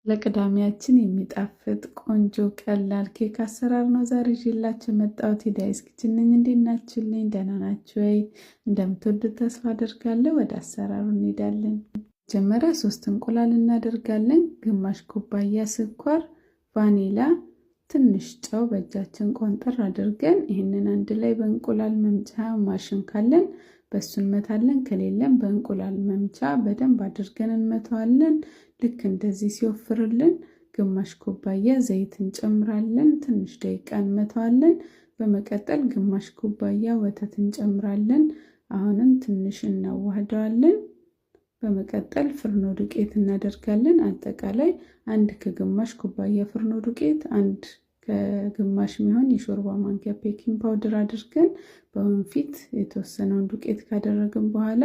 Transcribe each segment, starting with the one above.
ለቅዳሜያችን የሚጣፍጥ ቆንጆ ቀላል ኬክ አሰራር ነው ዛሬ ይዤላችሁ የመጣሁት። ሂዳይስ ኪችን ነኝ። እንዴት ናችሁልኝ? ደህና ናችሁ ወይ? እንደምትወዱት ተስፋ አደርጋለሁ። ወደ አሰራሩ እንሄዳለን። መጀመሪያ 3 እንቁላል እናደርጋለን። ግማሽ ኩባያ ስኳር፣ ቫኒላ፣ ትንሽ ጨው በእጃችን ቆንጠር አድርገን ይህንን አንድ ላይ በእንቁላል መምቻ ማሽን ካለን በሱ እንመታለን። ከሌለም በእንቁላል መምቻ በደንብ አድርገን እንመታዋለን። ልክ እንደዚህ ሲወፍርልን ግማሽ ኩባያ ዘይት እንጨምራለን። ትንሽ ደቂቃ እንመታዋለን። በመቀጠል ግማሽ ኩባያ ወተት እንጨምራለን። አሁንም ትንሽ እናዋህደዋለን። በመቀጠል ፍርኖ ዱቄት እናደርጋለን። አጠቃላይ 1 ከግማሽ ኩባያ ፍርኖ ዱቄት፣ 1 ከግማሽ የሚሆን የሾርባ ማንኪያ ቤኪንግ ፓውደር አድርገን በወንፊት የተወሰነውን ዱቄት ካደረግን በኋላ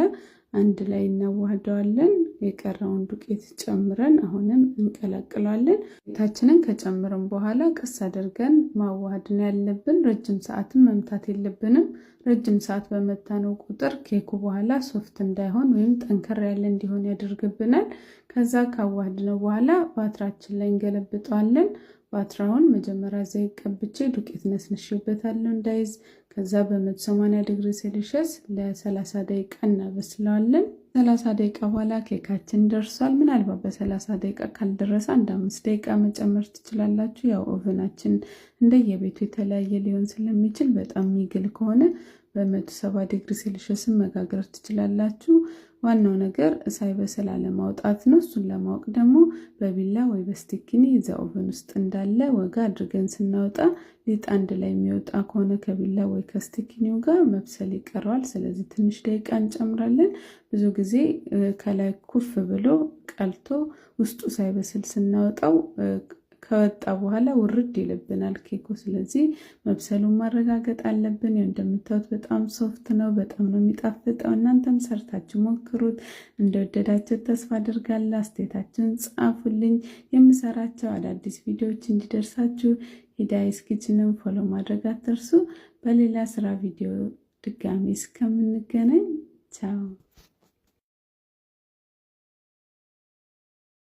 አንድ ላይ እናዋህደዋለን። የቀረውን ዱቄት ጨምረን አሁንም እንቀላቅለዋለን። ዱቄታችንን ከጨምረን በኋላ ቀስ አድርገን ማዋሃድ ነው ያለብን። ረጅም ሰዓትም መምታት የለብንም። ረጅም ሰዓት በመታነው ቁጥር ኬኩ በኋላ ሶፍት እንዳይሆን ወይም ጠንከር ያለ እንዲሆን ያደርግብናል። ከዛ ካዋሃድነው በኋላ ባትራችን ላይ እንገለብጠዋለን። ባትራውን መጀመሪያ ዘይት ቀብቼ ዱቄት ነስንሽበታለሁ እንዳይዝ። ከዛ በ180 ዲግሪ ሴልሺየስ ለ30 ደቂቃ እናበስለዋለን። 30 ደቂቃ በኋላ ኬካችን ደርሷል። ምናልባት በ30 ደቂቃ ካልደረሰ 5 ደቂቃ መጨመር ትችላላችሁ። ያው ኦቨናችን እንደየቤቱ የተለያየ ሊሆን ስለሚችል በጣም የሚግል ከሆነ በ170 ዲግሪ ሴልሺየስ መጋገር ትችላላችሁ። ዋናው ነገር ሳይበስል አለማውጣት ነው። እሱን ለማወቅ ደግሞ በቢላ ወይ በስቲኪኒ እዛ ኦቨን ውስጥ እንዳለ ወጋ አድርገን ስናወጣ ሊጥ አንድ ላይ የሚወጣ ከሆነ ከቢላ ወይ ከስቲኪኒው ጋር መብሰል ይቀረዋል። ስለዚህ ትንሽ ደቂቃ እንጨምራለን። ብዙ ጊዜ ከላይ ኩፍ ብሎ ቀልቶ ውስጡ ሳይበስል ስናወጣው ከወጣ በኋላ ውርድ ይልብናል ኬኩ። ስለዚህ መብሰሉን ማረጋገጥ አለብን። እንደምታዩት በጣም ሶፍት ነው። በጣም ነው የሚጣፍጠው። እናንተም ሰርታችሁ ሞክሩት። እንደወደዳችሁ ተስፋ አድርጋለሁ። አስተያየታችሁን ጻፉልኝ። የምሰራቸው አዳዲስ ቪዲዮዎች እንዲደርሳችሁ ሂዳይስ ኪችንን ፎሎ ማድረግ አትርሱ። በሌላ ስራ ቪዲዮ ድጋሚ እስከምንገናኝ ቻው።